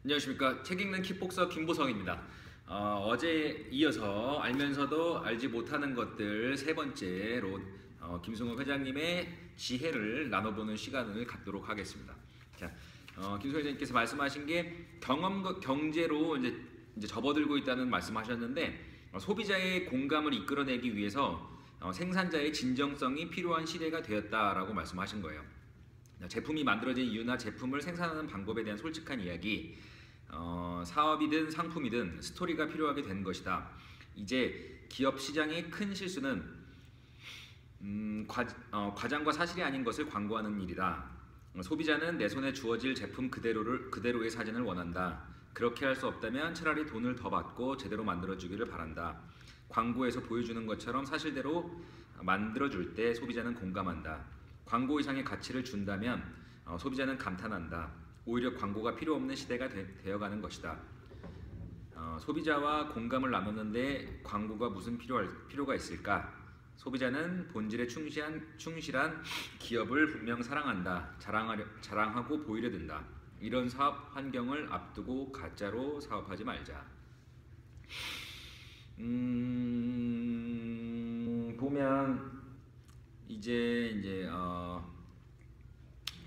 안녕하십니까. 책 읽는 킥복서 김보성입니다. 어제 이어서 알면서도 알지 못하는 것들 세 번째로 김승호 회장님의 지혜를 나눠보는 시간을 갖도록 하겠습니다. 자, 김승호 회장님께서 말씀하신 게 경험 경제로 이제 접어들고 있다는 말씀하셨는데, 소비자의 공감을 이끌어내기 위해서 생산자의 진정성이 필요한 시대가 되었다라고 말씀하신 거예요. 제품이 만들어진 이유나 제품을 생산하는 방법에 대한 솔직한 이야기, 사업이든 상품이든 스토리가 필요하게 된 것이다. 이제 기업 시장의 큰 실수는 과장과 사실이 아닌 것을 광고하는 일이다. 소비자는 내 손에 주어질 제품 그대로의 사진을 원한다. 그렇게 할 수 없다면 차라리 돈을 더 받고 제대로 만들어주기를 바란다. 광고에서 보여주는 것처럼 사실대로 만들어줄 때 소비자는 공감한다. 광고 이상의 가치를 준다면 소비자는 감탄한다. 오히려 광고가 필요 없는 시대가 되어가는 것이다. 소비자와 공감을 나누는데 광고가 무슨 필요가 있을까? 소비자는 본질에 충실한 기업을 분명 사랑한다. 자랑하고 보이려 든다. 이런 사업 환경을 앞두고 가짜로 사업하지 말자. 보면 이제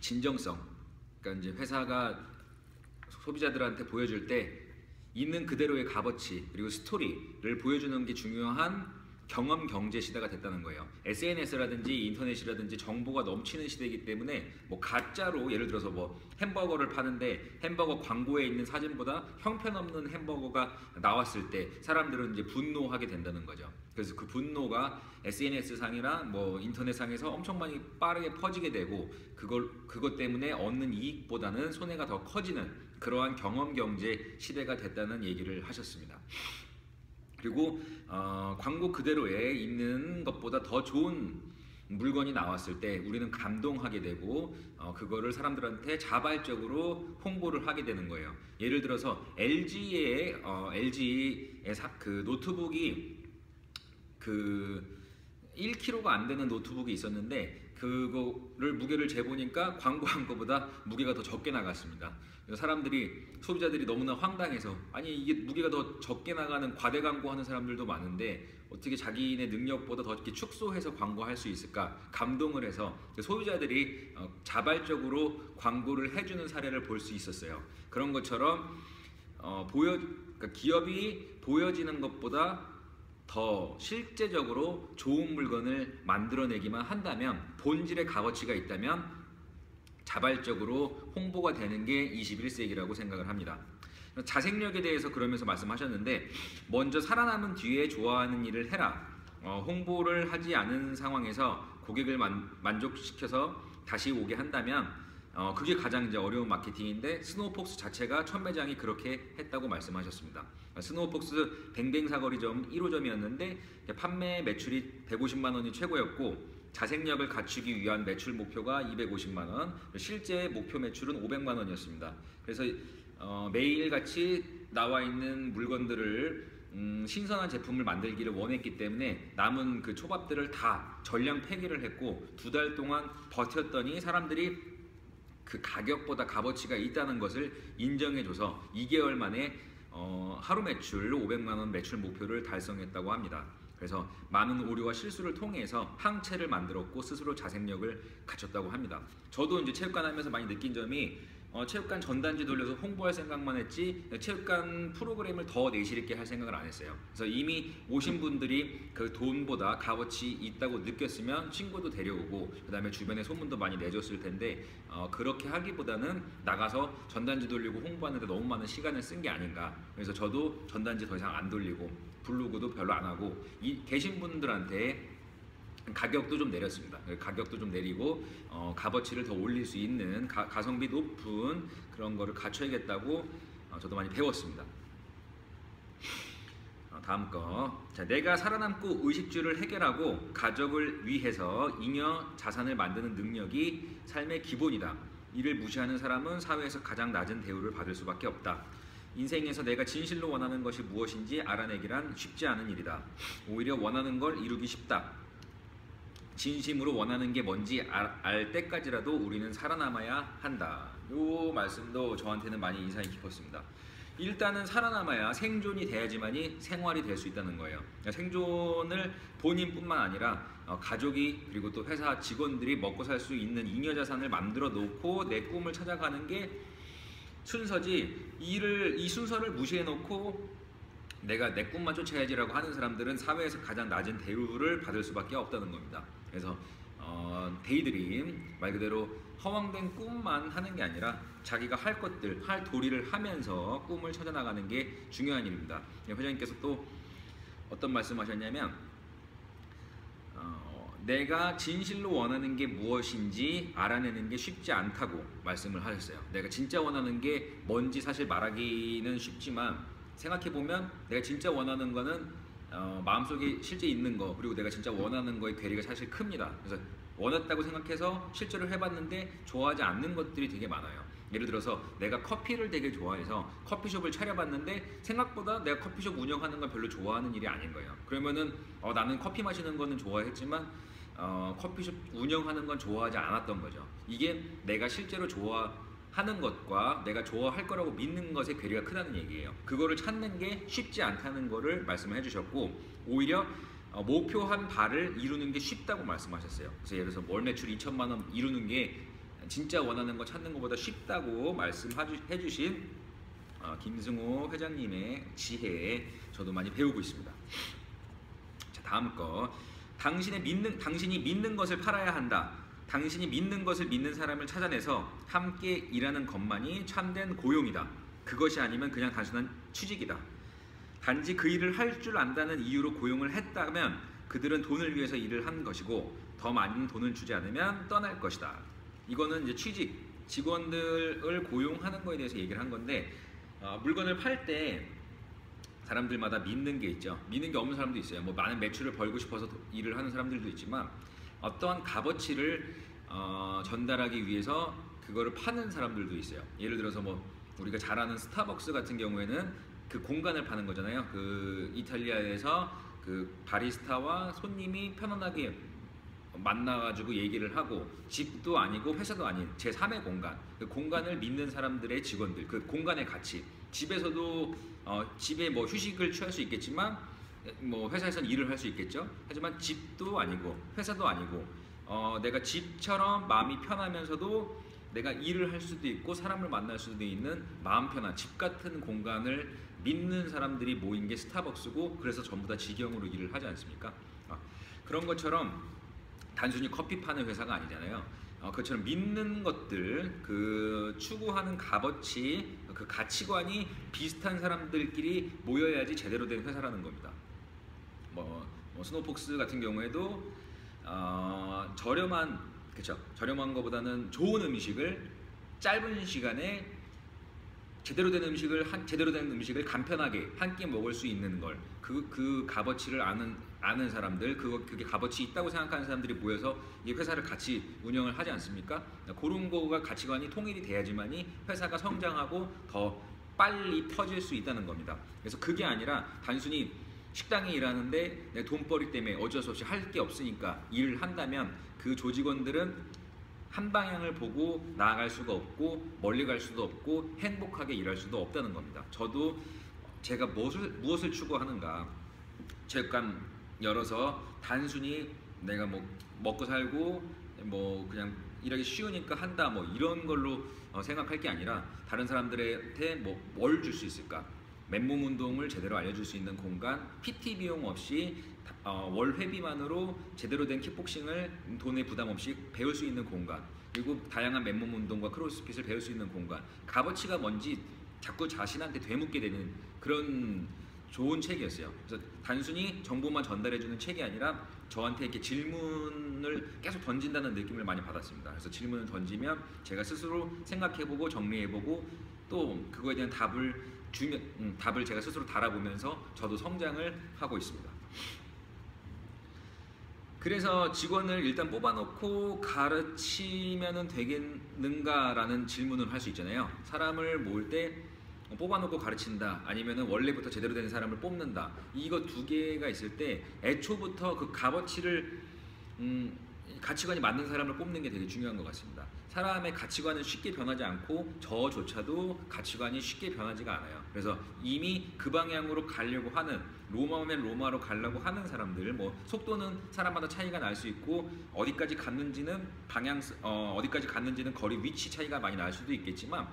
진정성, 그러니까 이제 회사가 소비자들한테 보여줄 때 있는 그대로의 값어치 그리고 스토리를 보여주는 게 중요한 경험 경제 시대가 됐다는 거예요. SNS라든지 인터넷이라든지 정보가 넘치는 시대이기 때문에 뭐 가짜로, 예를 들어서 뭐 햄버거를 파는데 햄버거 광고에 있는 사진보다 형편없는 햄버거가 나왔을 때 사람들은 이제 분노하게 된다는 거죠. 그래서 그 분노가 SNS 상이나 뭐 인터넷 상에서 엄청 많이 빠르게 퍼지게 되고, 그것 때문에 얻는 이익보다는 손해가 더 커지는 그러한 경험 경제 시대가 됐다는 얘기를 하셨습니다. 그리고 광고 그대로에 있는 것보다 더 좋은 물건이 나왔을 때 우리는 감동하게 되고 그거를 사람들한테 자발적으로 홍보를 하게 되는 거예요. 예를 들어서 LG의 그 노트북이 그 1kg가 안 되는 노트북이 있었는데 그거를 무게를 재보니까 광고한 것보다 무게가 더 적게 나갔습니다. 소비자들이 너무나 황당해서, 아니 이게 무게가 더 적게 나가는 과대 광고하는 사람들도 많은데 어떻게 자기네 능력보다 더 이렇게 축소해서 광고할 수 있을까? 감동을 해서 소비자들이 자발적으로 광고를 해주는 사례를 볼 수 있었어요. 그런 것처럼 그러니까 기업이 보여지는 것보다 더 실제적으로 좋은 물건을 만들어내기만 한다면, 본질의 값어치가 있다면 자발적으로 홍보가 되는 게 21세기라고 생각을 합니다. 자생력에 대해서 그러면서 말씀하셨는데, 먼저 살아남은 뒤에 좋아하는 일을 해라. 홍보를 하지 않은 상황에서 고객을 만족시켜서 다시 오게 한다면 그게 가장 이제 어려운 마케팅인데, 스노우폭스 자체가 첫 매장이 그렇게 했다고 말씀하셨습니다. 스노우폭스 뱅뱅사거리점 1호점이었는데 판매 매출이 150만 원이 최고였고, 자생력을 갖추기 위한 매출 목표가 250만 원, 실제 목표 매출은 500만 원이었습니다. 그래서 매일같이 나와 있는 물건들을 신선한 제품을 만들기를 원했기 때문에 남은 그 초밥들을 다 전량 폐기를 했고, 2달 동안 버텼더니 사람들이 그 가격보다 값어치가 있다는 것을 인정해줘서 2개월 만에 하루 매출 500만 원 매출 목표를 달성했다고 합니다. 그래서 많은 오류와 실수를 통해서 항체를 만들었고 스스로 자생력을 갖췄다고 합니다. 저도 이제 체육관 하면서 많이 느낀 점이, 체육관 전단지 돌려서 홍보할 생각만 했지 체육관 프로그램을 더 내실 있게 할 생각을 안 했어요. 그래서 이미 오신 분들이 그 돈보다 값어치 있다고 느꼈으면 친구도 데려오고 그 다음에 주변에 소문도 많이 내줬을 텐데, 그렇게 하기보다는 나가서 전단지 돌리고 홍보하는데 너무 많은 시간을 쓴 게 아닌가. 그래서 저도 전단지 더 이상 안 돌리고 블로그도 별로 안 하고, 계신 분들한테 가격도 좀 내렸습니다. 가격도 좀 내리고 값어치를 더 올릴 수 있는 가성비 높은 그런 거를 갖춰야겠다고 저도 많이 배웠습니다. 다음 거. 자, 내가 살아남고 의식주를 해결하고 가족을 위해서 잉여 자산을 만드는 능력이 삶의 기본이다. 이를 무시하는 사람은 사회에서 가장 낮은 대우를 받을 수밖에 없다. 인생에서 내가 진실로 원하는 것이 무엇인지 알아내기란 쉽지 않은 일이다. 오히려 원하는 걸 이루기 쉽다. 진심으로 원하는 게 뭔지 알 때까지라도 우리는 살아남아야 한다. 이 말씀도 저한테는 많이 인상이 깊었습니다. 일단은 살아남아야 생존이 돼야지만이 생활이 될 수 있다는 거예요. 그러니까 생존을 본인뿐만 아니라 가족이 그리고 또 회사 직원들이 먹고 살 수 있는 잉여자산을 만들어 놓고 내 꿈을 찾아가는 게 순서지, 이 순서를 무시해 놓고 내가 내 꿈만 쫓아야지라고 하는 사람들은 사회에서 가장 낮은 대우를 받을 수밖에 없다는 겁니다. 그래서 데이드림, 말 그대로 허황된 꿈만 하는 게 아니라 자기가 할 것들, 할 도리를 하면서 꿈을 찾아나가는 게 중요한 일입니다. 회장님께서 또 어떤 말씀하셨냐면 내가 진실로 원하는 게 무엇인지 알아내는 게 쉽지 않다고 말씀을 하셨어요. 내가 진짜 원하는 게 뭔지 사실 말하기는 쉽지만 생각해보면 내가 진짜 원하는 거는 마음속에 실제 있는 거, 그리고 내가 진짜 원하는 거의 괴리가 사실 큽니다. 그래서 원했다고 생각해서 실제로 해봤는데 좋아하지 않는 것들이 되게 많아요. 예를 들어서 내가 커피를 되게 좋아해서 커피숍을 차려봤는데 생각보다 내가 커피숍 운영하는 건 별로 좋아하는 일이 아닌 거예요. 그러면은 나는 커피 마시는 거는 좋아했지만 커피숍 운영하는 건 좋아하지 않았던 거죠. 이게 내가 실제로 좋아하는 것과 내가 좋아할 거라고 믿는 것의 괴리가 크다는 얘기예요. 그거를 찾는 게 쉽지 않다는 거를 말씀을 해주셨고, 오히려 목표한 바를 이루는 게 쉽다고 말씀하셨어요. 그래서 예를 들어서 월 매출 2천만 원 이루는 게 진짜 원하는 거 찾는 것보다 쉽다고 말씀해 주신 김승호 회장님의 지혜에 저도 많이 배우고 있습니다. 자, 다음 거. 당신이 믿는 것을 팔아야 한다. 당신이 믿는 것을 믿는 사람을 찾아내서 함께 일하는 것만이 참된 고용이다. 그것이 아니면 그냥 단순한 취직이다. 단지 그 일을 할 줄 안다는 이유로 고용을 했다면 그들은 돈을 위해서 일을 한 것이고 더 많은 돈을 주지 않으면 떠날 것이다. 이거는 이제 취직, 직원들을 고용하는 거에 대해서 얘기를 한 건데, 물건을 팔 때 사람들마다 믿는 게 있죠. 믿는 게 없는 사람도 있어요. 뭐 많은 매출을 벌고 싶어서 일을 하는 사람들도 있지만 어떠한 값어치를 전달하기 위해서 그거를 파는 사람들도 있어요. 예를 들어서 뭐 우리가 잘 아는 스타벅스 같은 경우에는 그 공간을 파는 거잖아요. 그 이탈리아에서 그 바리스타와 손님이 편안하게 만나가지고 얘기를 하고, 집도 아니고 회사도 아닌 제3의 공간, 그 공간을 믿는 사람들의 직원들, 그 공간의 가치. 집에서도 집에 뭐 휴식을 취할 수 있겠지만 뭐 회사에서는 일을 할 수 있겠죠. 하지만 집도 아니고 회사도 아니고 내가 집처럼 마음이 편하면서도 내가 일을 할 수도 있고 사람을 만날 수도 있는 마음 편한 집 같은 공간을 믿는 사람들이 모인 게 스타벅스고, 그래서 전부 다 직영으로 일을 하지 않습니까? 그런 것처럼 단순히 커피 파는 회사가 아니잖아요. 그것처럼 믿는 것들, 그 추구하는 값어치, 그 가치관이 비슷한 사람들끼리 모여야지 제대로 된 회사라는 겁니다. 뭐 스노폭스 같은 경우에도 저렴한 것보다는 좋은 음식을 짧은 시간에 제대로 된 음식을 간편하게 한 끼 먹을 수 있는 걸, 그 값어치를 아는 사람들, 그게 값어치 있다고 생각하는 사람들이 모여서 이 회사를 같이 운영을 하지 않습니까? 그런 거가 가치관이 통일이 돼야지만이 회사가 성장하고 더 빨리 퍼질 수 있다는 겁니다. 그래서 그게 아니라 단순히 식당에 일하는데 내 돈벌이 때문에 어쩔 수 없이 할 게 없으니까 일을 한다면 그 조직원들은 한 방향을 보고 나아갈 수가 없고 멀리 갈 수도 없고 행복하게 일할 수도 없다는 겁니다. 저도 제가 무엇을 추구하는가, 체육관 열어서 단순히 내가 뭐 먹고 살고 뭐 그냥 일하기 쉬우니까 한다 뭐 이런 걸로 생각할 게 아니라, 다른 사람들한테 뭐 뭘 줄 수 있을까, 맨몸 운동을 제대로 알려줄 수 있는 공간, PT 비용 없이 월 회비만으로 제대로 된 킥복싱을 돈에 부담 없이 배울 수 있는 공간, 그리고 다양한 맨몸 운동과 크로스핏을 배울 수 있는 공간, 값어치가 뭔지 자꾸 자신한테 되묻게 되는 그런 좋은 책이었어요. 그래서 단순히 정보만 전달해주는 책이 아니라 저한테 이렇게 질문을 계속 던진다는 느낌을 많이 받았습니다. 그래서 질문을 던지면 제가 스스로 생각해보고 정리해보고 또 그거에 대한 답을 제가 스스로 달아보면서 저도 성장을 하고 있습니다. 그래서 직원을 일단 뽑아놓고 가르치면 되겠는가라는 질문을 할 수 있잖아요. 사람을 모을 때 뽑아놓고 가르친다, 아니면 원래부터 제대로 된 사람을 뽑는다, 이거 두 개가 있을 때 애초부터 그 값어치를 가치관이 맞는 사람을 뽑는 게 되게 중요한 것 같습니다. 사람의 가치관은 쉽게 변하지 않고 저조차도 가치관이 쉽게 변하지가 않아요. 그래서 이미 그 방향으로 가려고 하는, 로마면 로마로 가려고 하는 사람들, 뭐 속도는 사람마다 차이가 날 수 있고 어디까지 갔는지는 어디까지 갔는지는 거리 위치 차이가 많이 날 수도 있겠지만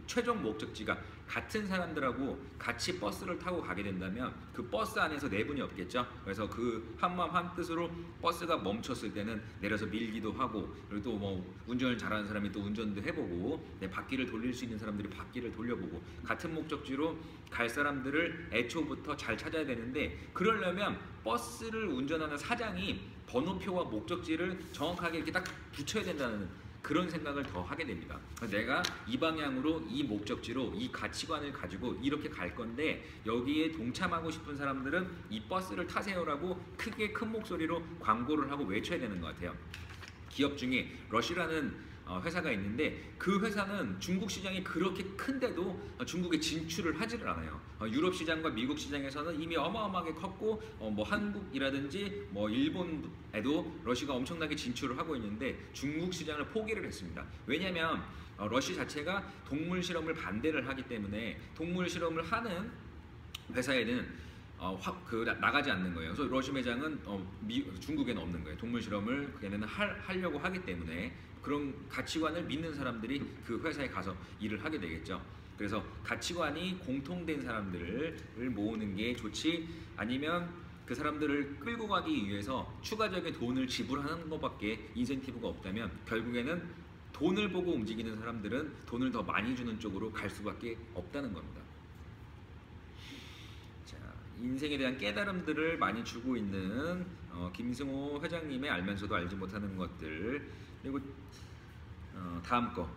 최종 목적지가 같은 사람들하고 같이 버스를 타고 가게 된다면 그 버스 안에서 내분이 없겠죠. 그래서 그 한마음 한뜻으로 버스가 멈췄을 때는 내려서 밀기도 하고, 그리고 또 뭐 운전을 잘하는 사람이 또 운전도 해보고, 바퀴를 돌릴 수 있는 사람들이 바퀴를 돌려보고, 같은 목적지로 갈 사람들을 애초부터 잘 찾아야 되는데, 그러려면 버스를 운전하는 사장이 번호표와 목적지를 정확하게 이렇게 딱 붙여야 된다는 그런 생각을 더 하게 됩니다. 내가 이 방향으로, 이 목적지로, 이 가치관을 가지고 이렇게 갈 건데 여기에 동참하고 싶은 사람들은 이 버스를 타세요라고 크게 큰 목소리로 광고를 하고 외쳐야 되는 것 같아요. 기업 중에 러쉬라는 회사가 있는데 그 회사는 중국 시장이 그렇게 큰데도 중국에 진출을 하지를 않아요. 유럽 시장과 미국 시장에서는 이미 어마어마하게 컸고 뭐 한국이라든지 뭐 일본에도 러쉬가 엄청나게 진출을 하고 있는데 중국 시장을 포기를 했습니다. 왜냐하면 러쉬 자체가 동물 실험을 반대를 하기 때문에 동물 실험을 하는 회사에는 나가지 않는 거예요. 그래서 러쉬 매장은 중국에는 없는 거예요. 동물 실험을 걔네는 하려고 하기 때문에 그런 가치관을 믿는 사람들이 그 회사에 가서 일을 하게 되겠죠. 그래서 가치관이 공통된 사람들을 모으는 게 좋지, 아니면 그 사람들을 끌고 가기 위해서 추가적인 돈을 지불하는 것밖에 인센티브가 없다면 결국에는 돈을 보고 움직이는 사람들은 돈을 더 많이 주는 쪽으로 갈 수밖에 없다는 겁니다. 인생에 대한 깨달음들을 많이 주고 있는 김승호 회장님의 알면서도 알지 못하는 것들. 그리고 다음 거,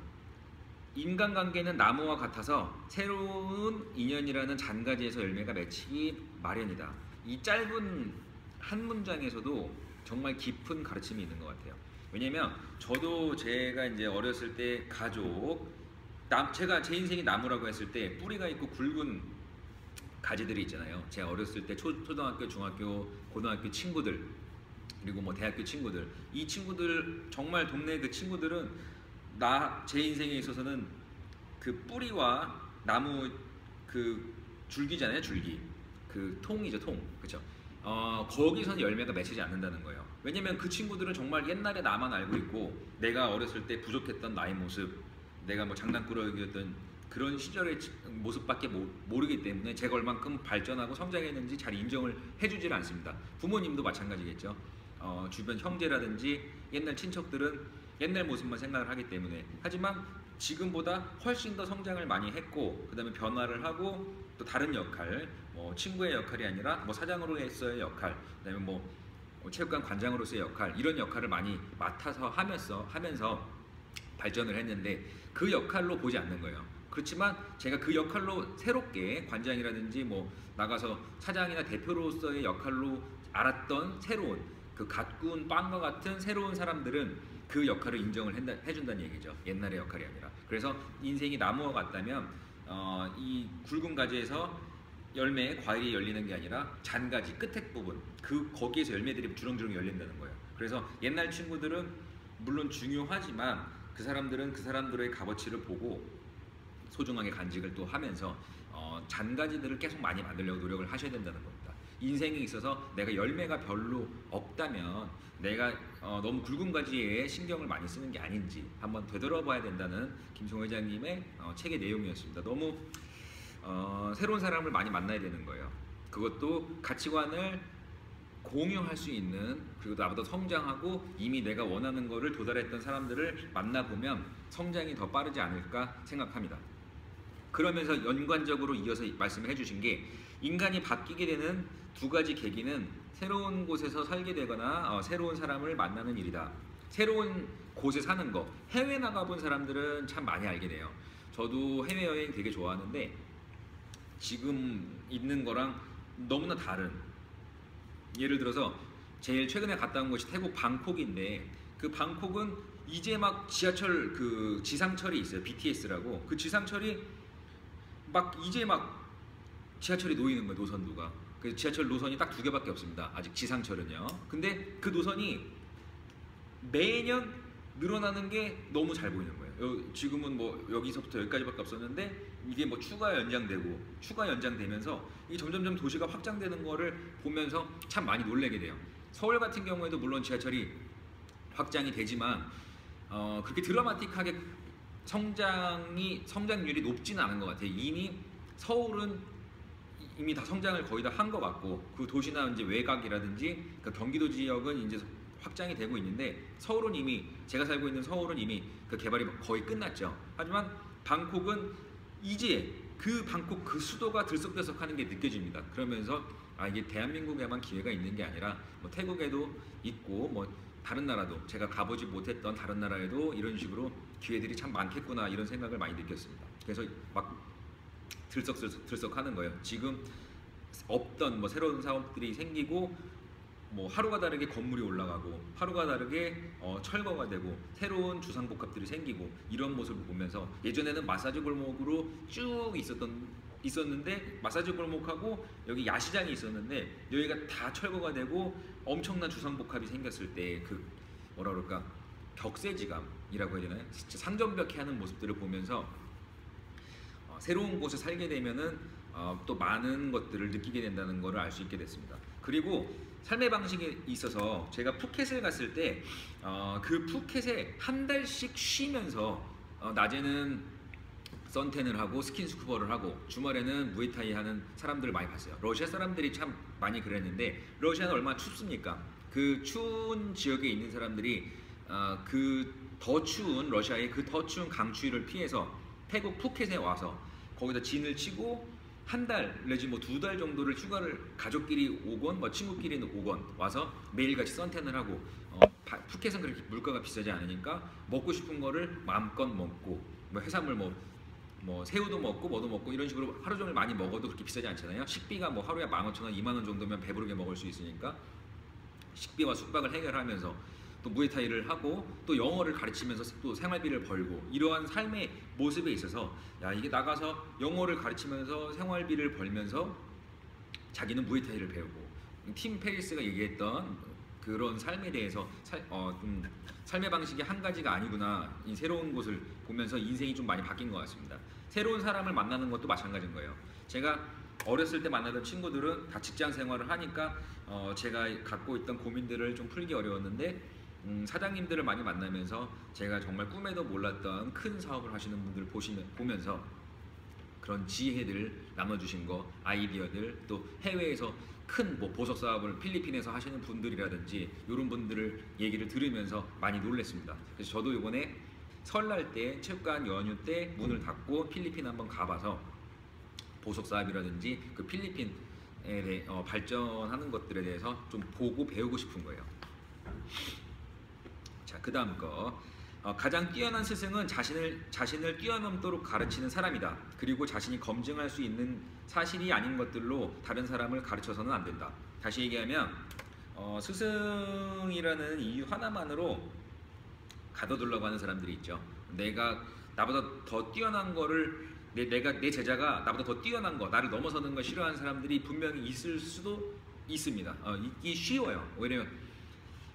인간관계는 나무와 같아서 새로운 인연이라는 잔가지에서 열매가 맺히기 마련이다. 이 짧은 한 문장에서도 정말 깊은 가르침이 있는 것 같아요. 왜냐면 저도 제가 이제 어렸을 때 가족, 제가 제 인생이 나무라고 했을 때 뿌리가 있고 굵은 가지들이 있잖아요. 제가 어렸을 때 초등학교, 중학교, 고등학교 친구들, 그리고 뭐 대학교 친구들, 이 친구들, 정말 동네 그 친구들은 제 인생에 있어서는 그 뿌리와 나무 그 줄기잖아요. 줄기, 그 통이죠. 통, 그렇죠? 거기서는 열매가 맺히지 않는다는 거예요. 왜냐면 그 친구들은 정말 옛날에 나만 알고 있고 내가 어렸을 때 부족했던 나의 모습, 내가 뭐 장난꾸러기였던 그런 시절의 모습밖에 모르기 때문에 제가 얼만큼 발전하고 성장했는지 잘 인정을 해주질 않습니다. 부모님도 마찬가지겠죠. 주변 형제라든지 옛날 친척들은 옛날 모습만 생각을 하기 때문에. 하지만 지금보다 훨씬 더 성장을 많이 했고, 그 다음에 변화를 하고 또 다른 역할, 뭐 친구의 역할이 아니라 뭐 사장으로서의 역할, 그 다음에 뭐 체육관 관장으로서의 역할, 이런 역할을 많이 맡아서 하면서 발전을 했는데 그 역할로 보지 않는 거예요. 그렇지만 제가 그 역할로 새롭게 관장이라든지 뭐 나가서 사장이나 대표로서의 역할로 알았던 새로운 그 갓 구운 빵과 같은 새로운 사람들은 그 역할을 인정을 해준다는 얘기죠. 옛날의 역할이 아니라. 그래서 인생이 나무와 같다면 이 굵은 가지에서 과일이 열리는 게 아니라 잔가지 끝에 부분, 거기에서 열매들이 주렁주렁 열린다는 거예요. 그래서 옛날 친구들은 물론 중요하지만 그 사람들은 그 사람들의 값어치를 보고 소중하게 간직을 또 하면서 잔가지들을 계속 많이 만들려고 노력을 하셔야 된다는 겁니다. 인생에 있어서 내가 열매가 별로 없다면 내가 너무 굵은 가지에 신경을 많이 쓰는 게 아닌지 한번 되돌아봐야 된다는 김승호 회장님의 책의 내용이었습니다. 너무 새로운 사람을 많이 만나야 되는 거예요. 그것도 가치관을 공유할 수 있는, 그리고 나보다 성장하고 이미 내가 원하는 거를 도달했던 사람들을 만나보면 성장이 더 빠르지 않을까 생각합니다. 그러면서 연관적으로 이어서 말씀을 해주신 게, 인간이 바뀌게 되는 두 가지 계기는 새로운 곳에서 살게 되거나 새로운 사람을 만나는 일이다. 새로운 곳에 사는 거, 해외 나가본 사람들은 참 많이 알게 돼요. 저도 해외여행 되게 좋아하는데 지금 있는 거랑 너무나 다른, 예를 들어서 제일 최근에 갔다 온 곳이 태국 방콕인데, 그 방콕은 이제 막 지하철 그 지상철이 있어요. BTS라고. 그 지상철이 이제 지하철이 놓이는 거예요. 노선도가. 그 지하철 노선이 딱 2개밖에 없습니다. 아직 지상철은요. 근데 그 노선이 매년 늘어나는 게 너무 잘 보이는 거예요. 지금은 뭐 여기서부터 여기까지밖에 없었는데 이게 뭐 추가 연장되면서 이게 점점점 도시가 확장되는 거를 보면서 참 많이 놀라게 돼요. 서울 같은 경우에도 물론 지하철이 확장이 되지만 그렇게 드라마틱하게 성장률이 높지는 않은 것 같아요. 서울은 이미 다 성장을 거의 다 한 것 같고, 그 도시나 이제 외곽이라든지 그 경기도 지역은 이제 확장이 되고 있는데, 제가 살고 있는 서울은 이미 그 개발이 거의 끝났죠. 하지만 방콕은 이제 방콕 그 수도가 들썩들썩하는 게 느껴집니다. 그러면서 이게 대한민국에만 기회가 있는 게 아니라 뭐 태국에도 있고 뭐 다른 나라도, 제가 가보지 못했던 다른 나라에도 이런 식으로 기회들이 참 많겠구나, 이런 생각을 많이 느꼈습니다. 그래서 막 들썩하는 거예요. 지금 없던 뭐 새로운 사업들이 생기고, 뭐 하루가 다르게 건물이 올라가고, 하루가 다르게 철거가 되고, 새로운 주상복합들이 생기고, 이런 모습을 보면서, 예전에는 마사지 골목으로 쭉 있었는데 마사지 골목하고 여기 야시장이 있었는데 여기가 다 철거가 되고 엄청난 주상복합이 생겼을 때 그 뭐라 그럴까, 격세지감이라고 해야 되나요? 진짜 상전벽해하는 모습들을 보면서 새로운 곳에 살게 되면은 또 많은 것들을 느끼게 된다는 것을 알 수 있게 됐습니다. 그리고 삶의 방식에 있어서 제가 푸켓을 갔을 때 그 푸켓에 한 달씩 쉬면서 낮에는 선탠을 하고 스킨스쿠버를 하고 주말에는 무에타이 하는 사람들을 많이 봤어요. 러시아 사람들이 참 많이 그랬는데, 러시아는 얼마나 춥습니까? 그 추운 지역에 있는 사람들이 그 더 추운 러시아의 그 더 추운 강추위를 피해서 태국 푸켓에 와서 거기다 진을 치고 한 달 내지 뭐 2달 정도를 휴가를, 가족끼리 오건 뭐 친구끼리는 오건 와서 매일같이 선탠을 하고, 푸켓은 그렇게 물가가 비싸지 않으니까 먹고 싶은 거를 마음껏 먹고, 뭐 해산물 뭐 새우도 먹고 뭐도 먹고, 이런 식으로 하루 종일 많이 먹어도 그렇게 비싸지 않잖아요. 식비가 뭐 하루에 15,000원, 20,000원 정도면 배부르게 먹을 수 있으니까 식비와 숙박을 해결하면서 또 무에타이를 하고 또 영어를 가르치면서 또 생활비를 벌고, 이러한 삶의 모습에 있어서 이게 나가서 영어를 가르치면서 생활비를 벌면서 자기는 무에타이를 배우고, 팀 페리스가 얘기했던 그런 삶에 대해서 좀 삶의 방식이 한 가지가 아니구나, 이 새로운 곳을 보면서 인생이 좀 많이 바뀐 것 같습니다. 새로운 사람을 만나는 것도 마찬가지인 거예요. 제가 어렸을 때 만나던 친구들은 다 직장 생활을 하니까 제가 갖고 있던 고민들을 좀 풀기 어려웠는데, 사장님들을 많이 만나면서 제가 정말 꿈에도 몰랐던 큰 사업을 하시는 분들을 보면서 그런 지혜들 나눠주신 거, 아이디어들, 또 해외에서 큰 뭐 보석 사업을 필리핀에서 하시는 분들이라든지 이런 분들을 얘기를 들으면서 많이 놀랐습니다. 그래서 저도 이번에 설날 때 체육관 연휴 때 문을 닫고 필리핀 한번 가봐서 보석 사업이라든지 그 필리핀에 대해 발전하는 것들에 대해서 좀 보고 배우고 싶은 거예요. 자, 그 다음 거. 가장 뛰어난 스승은 자신을 뛰어넘도록 가르치는 사람이다. 그리고 자신이 검증할 수 있는 사실이 아닌 것들로 다른 사람을 가르쳐서는 안 된다. 다시 얘기하면 스승이라는 이유 하나만으로 가둬두려고 하는 사람들이 있죠. 내가 나보다 더 뛰어난 거를 내 제자가 나보다 더 뛰어난 거, 나를 넘어서는 걸 싫어하는 사람들이 분명히 있을 수도 있습니다. 있기 쉬워요. 왜냐면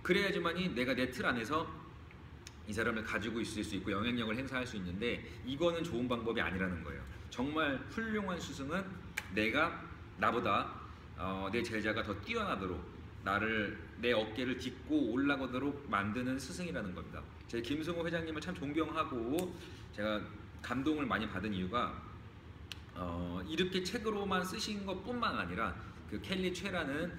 그래야지만이 내가 내 틀 안에서 이 사람을 가지고 있을 수 있고 영향력을 행사할 수 있는데, 이거는 좋은 방법이 아니라는 거예요. 정말 훌륭한 스승은 나보다 내 제자가 더 뛰어나도록 내 어깨를 딛고 올라가도록 만드는 스승이라는 겁니다. 제가 김승호 회장님을 참 존경하고 제가 감동을 많이 받은 이유가 이렇게 책으로만 쓰신 것뿐만 아니라 그 켈리 최라는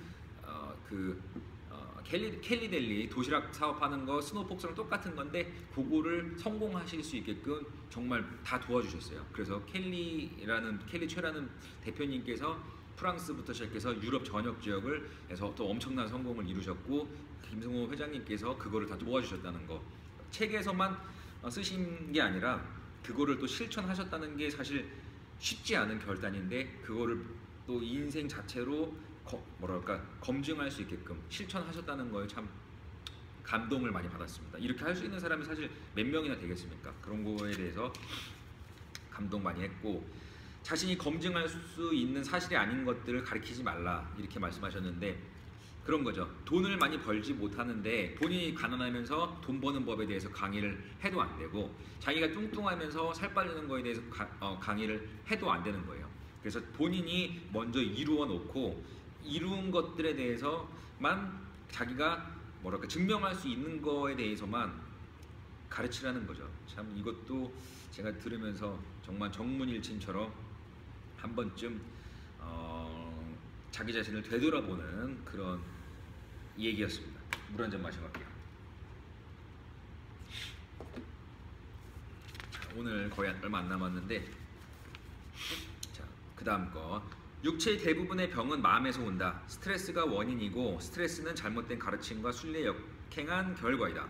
켈리 델리 도시락 사업하는 거 스노우폭스랑 똑같은 건데 그거를 성공하실 수 있게끔 정말 다 도와주셨어요. 그래서 켈리 최라는 대표님께서 프랑스부터 시작해서 유럽 전역 지역을 해서 또 엄청난 성공을 이루셨고, 김승호 회장님께서 그거를 다 도와주셨다는 거, 책에서만 쓰신 게 아니라 그거를 또 실천하셨다는 게 사실 쉽지 않은 결단인데, 그거를 또 인생 자체로 검증할 수 있게끔 실천하셨다는 거에 참 감동을 많이 받았습니다. 이렇게 할 수 있는 사람이 사실 몇 명이나 되겠습니까? 그런 거에 대해서 감동 많이 했고, 자신이 검증할 수 있는 사실이 아닌 것들을 가르치지 말라 이렇게 말씀하셨는데, 그런 거죠. 돈을 많이 벌지 못하는데 본인이 가난하면서 돈 버는 법에 대해서 강의를 해도 안 되고, 자기가 뚱뚱하면서 살 빠지는 거에 대해서 강의를 해도 안 되는 거예요. 그래서 본인이 먼저 이루어 놓고 이룬 것들에 대해서만 자기가 뭐랄까 증명할 수 있는 거에 대해서만 가르치라는 거죠. 참 이것도 제가 들으면서 정말 정문일침처럼 한 번쯤 자기 자신을 되돌아보는 그런 얘기였습니다. 물 한 잔 마시고 갈게요. 자, 오늘 거의 얼마 안 남았는데, 자, 그 다음 거. 육체의 대부분의 병은 마음에서 온다. 스트레스가 원인이고 스트레스는 잘못된 가르침과 순리에 역행한 결과이다.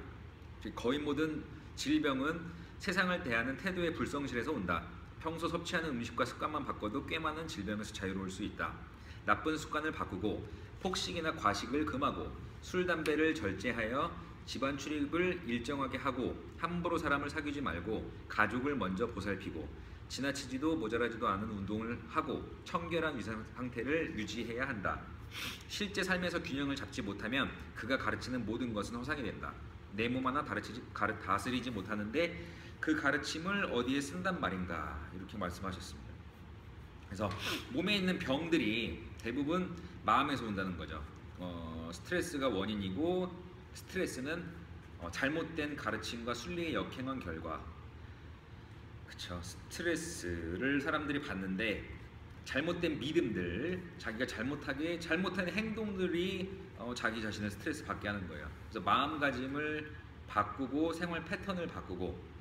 거의 모든 질병은 세상을 대하는 태도의 불성실에서 온다. 평소 섭취하는 음식과 습관만 바꿔도 꽤 많은 질병에서 자유로울 수 있다. 나쁜 습관을 바꾸고 폭식이나 과식을 금하고 술, 담배를 절제하여 집안 출입을 일정하게 하고 함부로 사람을 사귀지 말고 가족을 먼저 보살피고 지나치지도 모자라지도 않은 운동을 하고 청결한 위생 상태를 유지해야 한다. 실제 삶에서 균형을 잡지 못하면 그가 가르치는 모든 것은 허상이 된다. 내 몸 하나 다스리지 못하는데 그 가르침을 어디에 쓴단 말인가, 이렇게 말씀하셨습니다. 그래서 몸에 있는 병들이 대부분 마음에서 온다는 거죠. 스트레스가 원인이고 스트레스는 잘못된 가르침과 순리에 역행한 결과. 그쵸. 스트레스를 사람들이 받는데 잘못된 믿음들, 자기가 잘못하는 행동들이 자기 자신을 스트레스 받게 하는 거예요. 그래서 마음가짐을 바꾸고 생활 패턴을 바꾸고,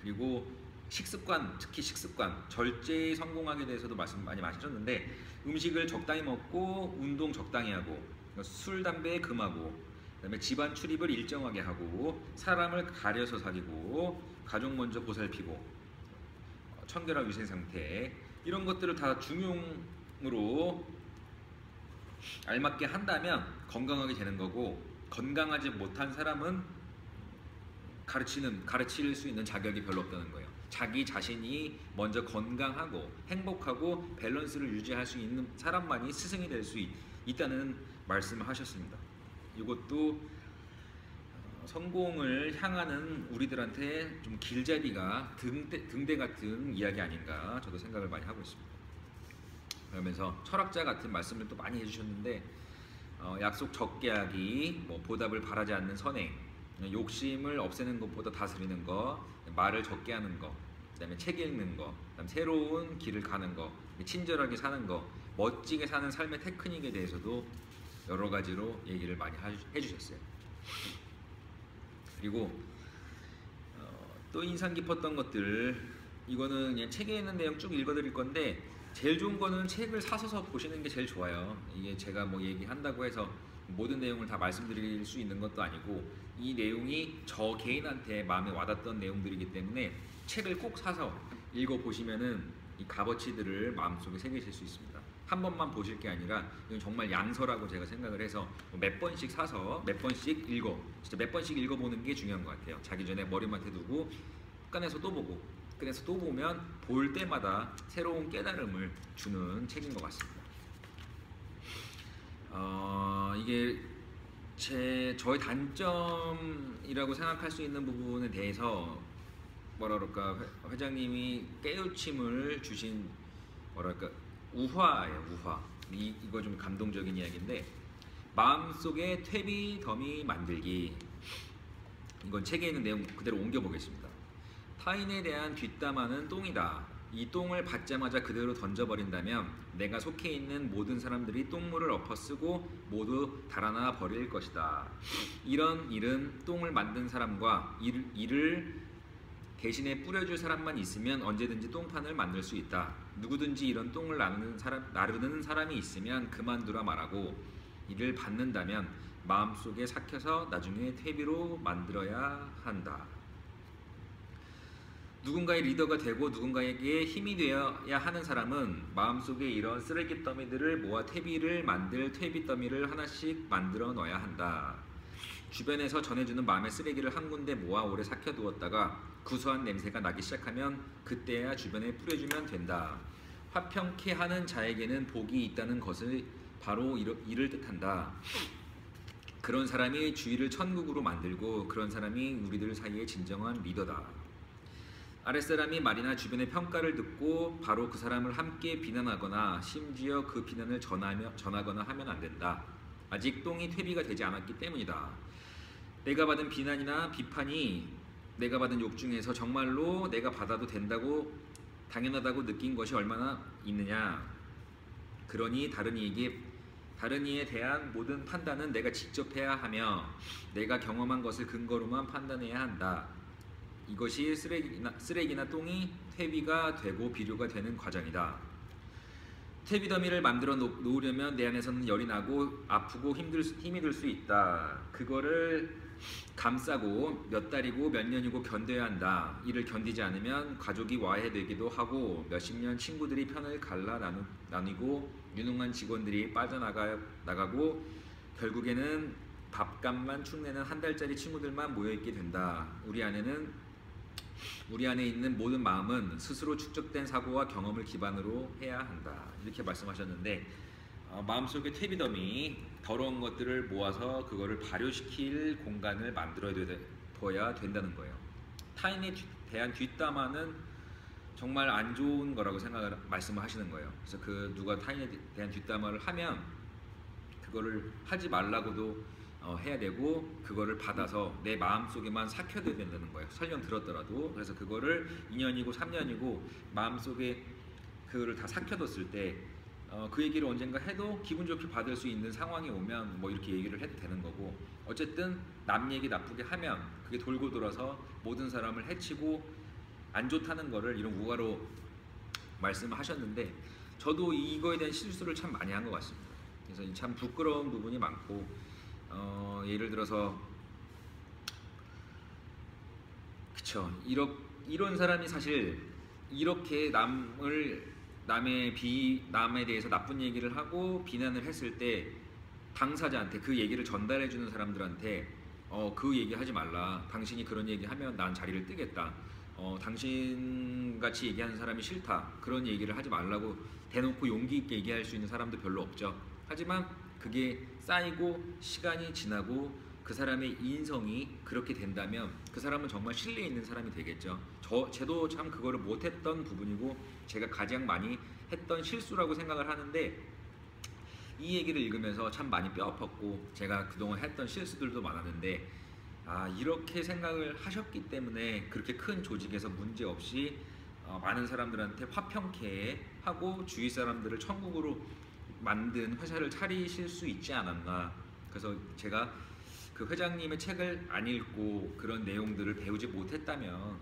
그리고 식습관, 특히 식습관, 절제에 성공하게 대해서도 말씀 많이 하셨는데, 음식을 적당히 먹고 운동 적당히 하고 술, 담배 금하고, 그다음에 집안 출입을 일정하게 하고 사람을 가려서 사귀고 가족 먼저 보살피고 청결한 위생 상태, 이런 것들을 다 중용으로 알맞게 한다면 건강하게 되는 거고, 건강하지 못한 사람은 가르칠 수 있는 자격이 별로 없다는 거예요. 자기 자신이 먼저 건강하고 행복하고 밸런스를 유지할 수 있는 사람만이 스승이 될 수 있다는 말씀을 하셨습니다. 이것도 성공을 향하는 우리들한테 좀 길잡이가 등대 같은 이야기 아닌가, 저도 생각을 많이 하고 있습니다. 그러면서 철학자 같은 말씀을 또 많이 해주셨는데, 약속 적게 하기, 보답을 바라지 않는 선행, 욕심을 없애는 것보다 다스리는 거, 말을 적게 하는 거, 그다음에 책 읽는 거, 그다음 새로운 길을 가는 거, 친절하게 사는 거, 멋지게 사는 삶의 테크닉에 대해서도 여러 가지로 얘기를 많이 해주셨어요. 그리고 또 인상 깊었던 것들, 이거는 그냥 책에 있는 내용 쭉 읽어드릴 건데, 제일 좋은 거는 책을 사서 보시는 게 제일 좋아요. 이게 제가 얘기한다고 해서 모든 내용을 다 말씀드릴 수 있는 것도 아니고, 이 내용이 저 개인한테 마음에 와닿던 내용들이기 때문에 책을 꼭 사서 읽어보시면은 이 값어치들을 마음속에 새기실 수 있습니다. 한 번만 보실 게 아니라 이건 정말 양서라고 제가 생각을 해서 몇 번씩 사서 몇 번씩 진짜 몇 번씩 읽어보는 게 중요한 것 같아요. 자기 전에 머리맡에 두고 꺼내서 또 보고, 꺼내서 또 보면 볼 때마다 새로운 깨달음을 주는 책인 것 같습니다. 이게 저의 단점이라고 생각할 수 있는 부분에 대해서 회장님이 깨우침을 주신 우화예요. 우화. 이거 좀 감동적인 이야기인데, 마음속에 퇴비 더미 만들기. 이건 책에 있는 내용 그대로 옮겨보겠습니다. 타인에 대한 뒷담화는 똥이다. 이 똥을 받자마자 그대로 던져버린다면 내가 속해 있는 모든 사람들이 똥물을 엎어쓰고 모두 달아나 버릴 것이다. 이런 일은 똥을 만든 사람과 이를 대신에 뿌려줄 사람만 있으면 언제든지 똥판을 만들 수 있다. 누구든지 이런 똥을 나르는 사람이 있으면 그만두라 말하고, 이를 받는다면 마음속에 삭혀서 나중에 퇴비로 만들어야 한다. 누군가의 리더가 되고 누군가에게 힘이 되어야 하는 사람은 마음속에 이런 쓰레기 더미들을 모아 퇴비를 만들 퇴비 더미를 하나씩 만들어 넣어야 한다. 주변에서 전해주는 마음의 쓰레기를 한 군데 모아 오래 삭혀두었다가 구수한 냄새가 나기 시작하면 그때야 주변에 뿌려주면 된다. 화평케 하는 자에게는 복이 있다는 것을 바로 이를 뜻한다. 그런 사람이 주위를 천국으로 만들고 그런 사람이 우리들 사이의 진정한 리더다. 아랫사람이 말이나 주변의 평가를 듣고 바로 그 사람을 함께 비난하거나 심지어 그 비난을 전하거나 하면 안 된다. 아직 똥이 퇴비가 되지 않았기 때문이다. 내가 받은 비난이나 비판이 내가 받은 욕 중에서 정말로 내가 받아도 된다고 당연하다고 느낀 것이 얼마나 있느냐. 그러니 다른 이에 대한 모든 판단은 내가 직접 해야 하며 내가 경험한 것을 근거로만 판단해야 한다. 이것이 쓰레기나 똥이 퇴비가 되고 비료가 되는 과정이다. 퇴비 더미를 만들어 놓으려면 내 안에서는 열이 나고 아프고 힘이 들 수 있다. 그거를 감싸고 몇 달이고 몇 년이고 견뎌야 한다. 이를 견디지 않으면 가족이 와해되기도 하고 몇십 년 친구들이 편을 나뉘고 유능한 직원들이 빠져나가고 결국에는 밥값만 축내는 한 달짜리 친구들만 모여있게 된다. 우리 안에 있는 모든 마음은 스스로 축적된 사고와 경험을 기반으로 해야 한다. 이렇게 말씀하셨는데 마음속의 퇴비더미 더러운 것들을 모아서 그거를 발효시킬 공간을 만들어야 된다는 거예요. 타인에 대한 뒷담화는 정말 안 좋은 거라고 말씀을 하시는 거예요. 그래서 누가 타인에 대한 뒷담화를 하면 그거를 하지 말라고도 해야 되고 그거를 받아서 내 마음속에만 삭혀둬야 된다는 거예요. 설령 들었더라도. 그래서 그거를 2년이고 3년이고 마음속에 그거를 다 삭혀뒀을 때 그 얘기를 언젠가 해도 기분 좋게 받을 수 있는 상황이 오면 뭐 이렇게 얘기를 해도 되는 거고, 어쨌든 남 얘기 나쁘게 하면 그게 돌고 돌아서 모든 사람을 해치고 안 좋다는 거를 이런 우화로 말씀을 하셨는데 저도 이거에 대한 실수를 참 많이 한 것 같습니다. 그래서 참 부끄러운 부분이 많고 예를 들어서 그쵸, 이런 사람이 사실 이렇게 남에 대해서 나쁜 얘기를 하고 비난을 했을 때 당사자한테 그 얘기를 전달해주는 사람들한테 그 얘기 하지 말라. 당신이 그런 얘기 하면 난 자리를 뜨겠다. 당신같이 얘기하는 사람이 싫다. 그런 얘기를 하지 말라고 대놓고 용기 있게 얘기할 수 있는 사람도 별로 없죠. 하지만 그게 쌓이고 시간이 지나고 그 사람의 인성이 그렇게 된다면 그 사람은 정말 신뢰 있는 사람이 되겠죠. 저도 참 그거를 못했던 부분이고 제가 가장 많이 했던 실수라고 생각을 하는데, 이 얘기를 읽으면서 참 많이 뼈 아팠고 제가 그동안 했던 실수들도 많았는데 이렇게 생각을 하셨기 때문에 그렇게 큰 조직에서 문제없이 많은 사람들한테 화평케 하고 주위 사람들을 천국으로 만든 회사를 차리실 수 있지 않았나. 그래서 제가 그 회장님의 책을 안 읽고 그런 내용들을 배우지 못했다면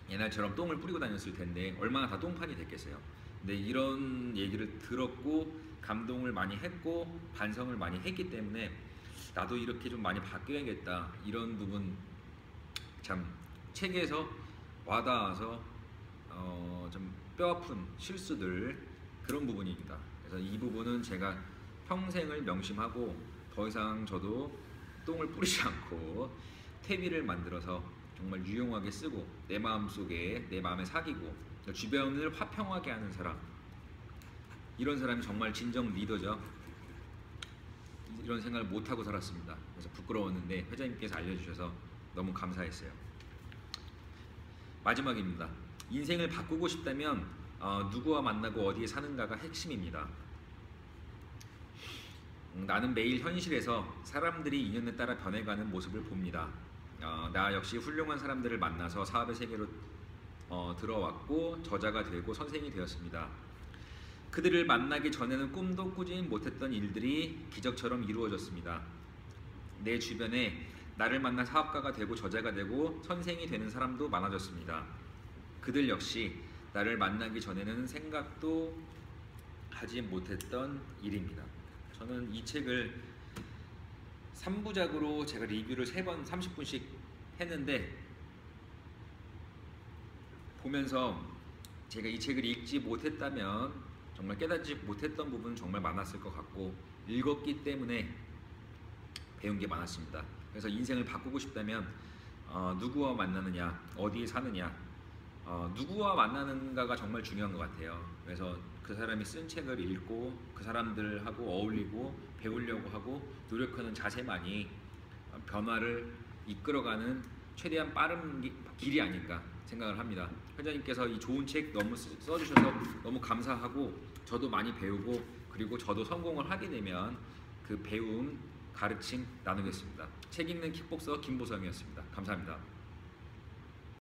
옛날처럼 똥을 뿌리고 다녔을 텐데 얼마나 다 똥판이 됐겠어요. 근데 이런 얘기를 들었고 감동을 많이 했고 반성을 많이 했기 때문에 나도 이렇게 좀 많이 바뀌어야겠다. 이런 부분 참 책에서 와닿아서 좀 뼈아픈 실수들, 그런 부분입니다. 그래서 이 부분은 제가 평생을 명심하고 더 이상 저도 똥을 뿌리지 않고 퇴비를 만들어서 정말 유용하게 쓰고 내 마음속에 내 마음에 사귀고 주변을 화평하게 하는 사람, 이런 사람이 정말 진정 리더죠. 이런 생각을 못하고 살았습니다. 그래서 부끄러웠는데 회장님께서 알려주셔서 너무 감사했어요. 마지막입니다. 인생을 바꾸고 싶다면 누구와 만나고 어디에 사는가가 핵심입니다. 나는 매일 현실에서 사람들이 인연에 따라 변해가는 모습을 봅니다. 나 역시 훌륭한 사람들을 만나서 사업의 세계로 들어왔고 저자가 되고 선생이 되었습니다. 그들을 만나기 전에는 꿈도 꾸지 못했던 일들이 기적처럼 이루어졌습니다. 내 주변에 나를 만나 사업가가 되고 저자가 되고 선생이 되는 사람도 많아졌습니다. 그들 역시 나를 만나기 전에는 생각도 하지 못했던 일입니다. 저는 이 책을 3부작으로 제가 리뷰를 3번 30분씩 했는데 보면서 제가 이 책을 읽지 못했다면 정말 깨닫지 못했던 부분은 정말 많았을 것 같고 읽었기 때문에 배운 게 많았습니다. 그래서 인생을 바꾸고 싶다면 누구와 만나느냐, 어디에 사느냐, 누구와 만나는가가 정말 중요한 것 같아요. 그래서 그 사람이 쓴 책을 읽고 그 사람들하고 어울리고 배우려고 하고 노력하는 자세만이 변화를 이끌어가는 최대한 빠른 길이 아닐까 생각을 합니다. 회장님께서 이 좋은 책 너무 써주셔서 너무 감사하고 저도 많이 배우고 그리고 저도 성공을 하게 되면 그 배움, 가르침 나누겠습니다. 책 읽는 킥복서 김보성이었습니다. 감사합니다.